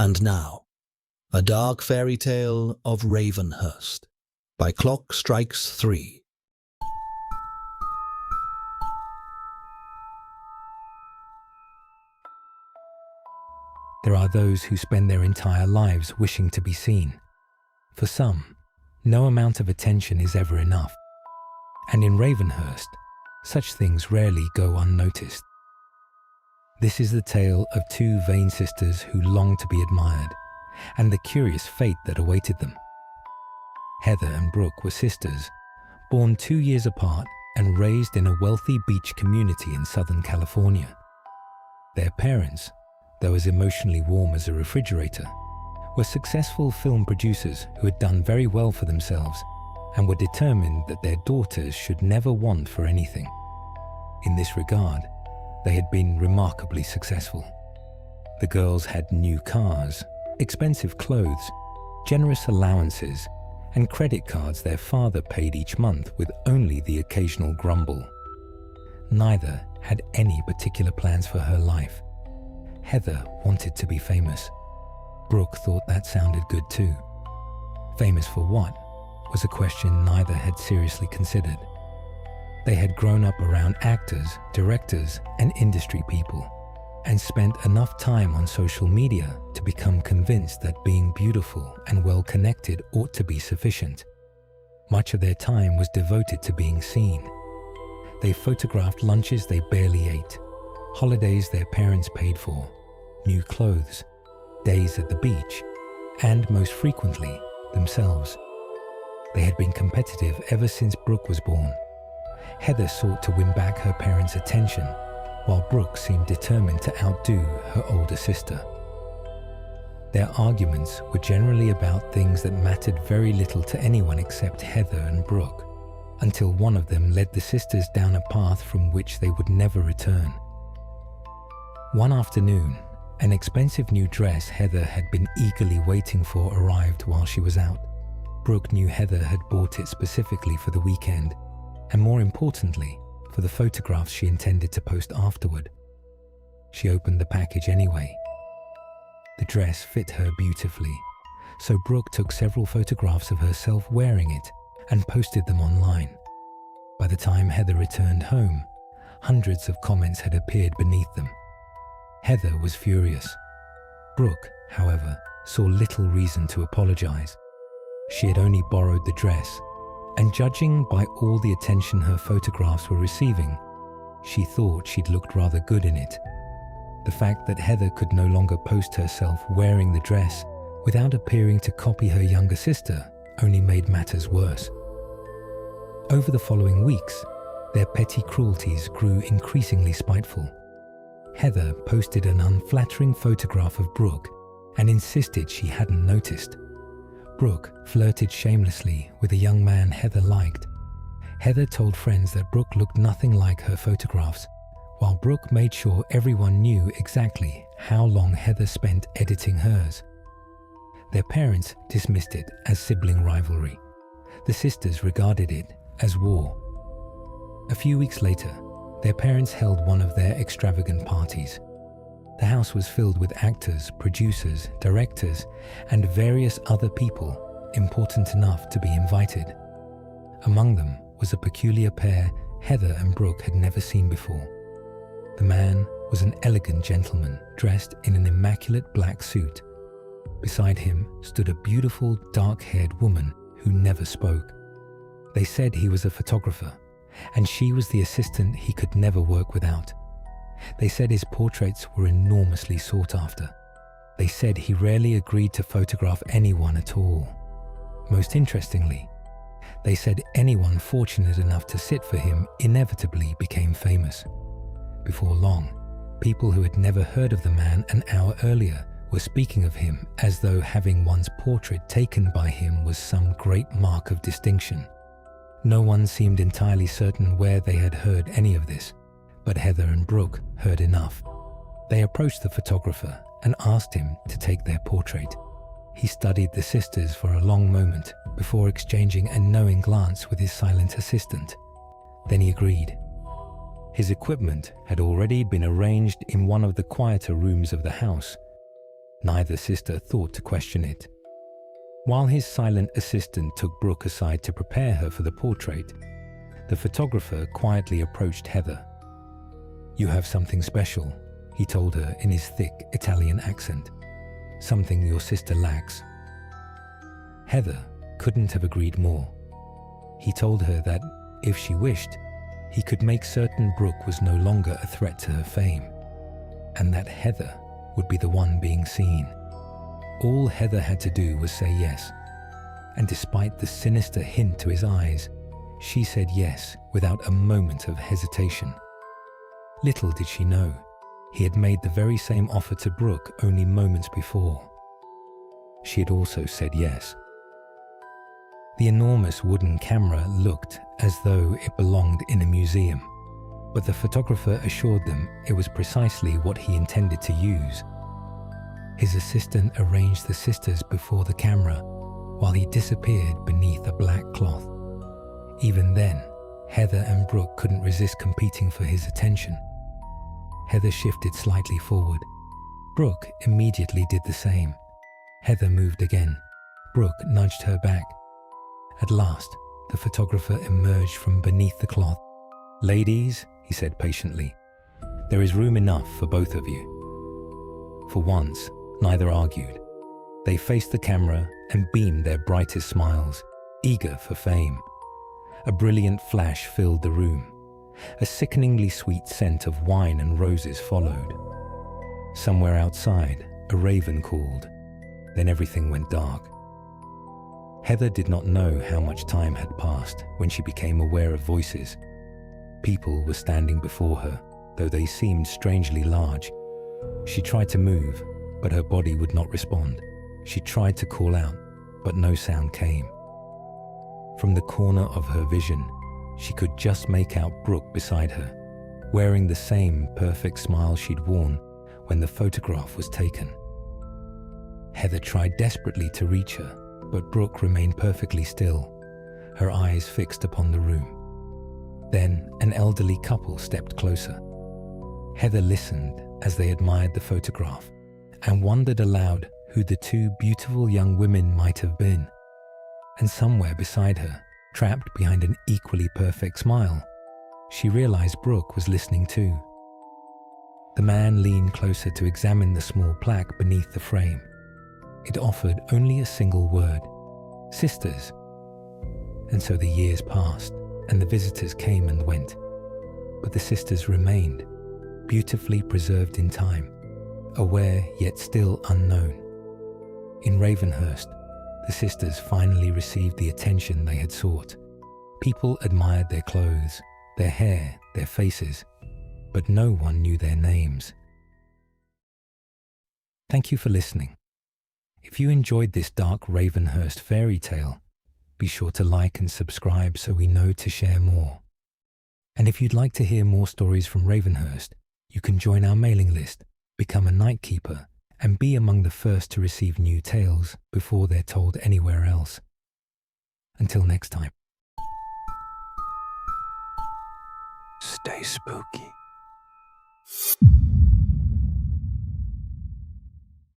And now, a dark fairy tale of Ravenhurst by Clock Strikes 3. There are those who spend their entire lives wishing to be seen. For some, no amount of attention is ever enough. And in Ravenhurst, such things rarely go unnoticed. This is the tale of two vain sisters who longed to be admired, and the curious fate that awaited them. Heather and Brooke were sisters, born 2 years apart and raised in a wealthy beach community in Southern California. Their parents, though as emotionally warm as a refrigerator, were successful film producers who had done very well for themselves and were determined that their daughters should never want for anything. In this regard, they had been remarkably successful. The girls had new cars, expensive clothes, generous allowances, and credit cards their father paid each month with only the occasional grumble. Neither had any particular plans for her life. Heather wanted to be famous. Brooke thought that sounded good too. Famous for what was a question neither had seriously considered. They had grown up around actors, directors, and industry people, and spent enough time on social media to become convinced that being beautiful and well-connected ought to be sufficient. Much of their time was devoted to being seen. They photographed lunches they barely ate, holidays their parents paid for, new clothes, days at the beach, and most frequently, themselves. They had been competitive ever since Brooke was born. Heather sought to win back her parents' attention, while Brooke seemed determined to outdo her older sister. Their arguments were generally about things that mattered very little to anyone except Heather and Brooke, until one of them led the sisters down a path from which they would never return. One afternoon, an expensive new dress Heather had been eagerly waiting for arrived while she was out. Brooke knew Heather had bought it specifically for the weekend, and more importantly, for the photographs she intended to post afterward. She opened the package anyway. The dress fit her beautifully, so Brooke took several photographs of herself wearing it and posted them online. By the time Heather returned home, hundreds of comments had appeared beneath them. Heather was furious. Brooke, however, saw little reason to apologize. She had only borrowed the dress, and judging by all the attention her photographs were receiving, she thought she'd looked rather good in it. The fact that Heather could no longer post herself wearing the dress without appearing to copy her younger sister only made matters worse. Over the following weeks, their petty cruelties grew increasingly spiteful. Heather posted an unflattering photograph of Brooke and insisted she hadn't noticed. Brooke flirted shamelessly with a young man Heather liked. Heather told friends that Brooke looked nothing like her photographs, while Brooke made sure everyone knew exactly how long Heather spent editing hers. Their parents dismissed it as sibling rivalry. The sisters regarded it as war. A few weeks later, their parents held one of their extravagant parties. The house was filled with actors, producers, directors, and various other people important enough to be invited. Among them was a peculiar pair Heather and Brooke had never seen before. The man was an elegant gentleman dressed in an immaculate black suit. Beside him stood a beautiful, dark-haired woman who never spoke. They said he was a photographer, and she was the assistant he could never work without. They said his portraits were enormously sought after. They said he rarely agreed to photograph anyone at all. Most interestingly, they said anyone fortunate enough to sit for him inevitably became famous. Before long, people who had never heard of the man an hour earlier were speaking of him as though having one's portrait taken by him was some great mark of distinction. No one seemed entirely certain where they had heard any of this, but Heather and Brooke heard enough. They approached the photographer and asked him to take their portrait. He studied the sisters for a long moment before exchanging a knowing glance with his silent assistant. Then he agreed. His equipment had already been arranged in one of the quieter rooms of the house. Neither sister thought to question it. While his silent assistant took Brooke aside to prepare her for the portrait, the photographer quietly approached Heather. "You have something special," he told her in his thick Italian accent. "Something your sister lacks." Heather couldn't have agreed more. He told her that, if she wished, he could make certain Brooke was no longer a threat to her fame, and that Heather would be the one being seen. All Heather had to do was say yes, and despite the sinister hint to his eyes, she said yes without a moment of hesitation. Little did she know, he had made the very same offer to Brooke only moments before. She had also said yes. The enormous wooden camera looked as though it belonged in a museum, but the photographer assured them it was precisely what he intended to use. His assistant arranged the sisters before the camera while he disappeared beneath a black cloth. Even then, Heather and Brooke couldn't resist competing for his attention. Heather shifted slightly forward. Brooke immediately did the same. Heather moved again. Brooke nudged her back. At last, the photographer emerged from beneath the cloth. "Ladies," he said patiently, "there is room enough for both of you." For once, neither argued. They faced the camera and beamed their brightest smiles, eager for fame. A brilliant flash filled the room. A sickeningly sweet scent of wine and roses followed. Somewhere outside, a raven called. Then everything went dark. Heather did not know how much time had passed when she became aware of voices. People were standing before her, though they seemed strangely large. She tried to move, but her body would not respond. She tried to call out, but no sound came. From the corner of her vision, she could just make out Brooke beside her, wearing the same perfect smile she'd worn when the photograph was taken. Heather tried desperately to reach her, but Brooke remained perfectly still, her eyes fixed upon the room. Then an elderly couple stepped closer. Heather listened as they admired the photograph and wondered aloud who the two beautiful young women might have been. And somewhere beside her, trapped behind an equally perfect smile, she realized Brooke was listening too. The man leaned closer to examine the small plaque beneath the frame. It offered only a single word: sisters. And so the years passed, and the visitors came and went. But the sisters remained, beautifully preserved in time, aware yet still unknown. In Ravenhurst, the sisters finally received the attention they had sought. People admired their clothes, their hair, their faces, but no one knew their names. Thank you for listening. If you enjoyed this dark Ravenhurst fairy tale, be sure to like and subscribe so we know to share more. And if you'd like to hear more stories from Ravenhurst, you can join our mailing list, become a Nightkeeper, and be among the first to receive new tales before they're told anywhere else. Until next time. Stay spooky.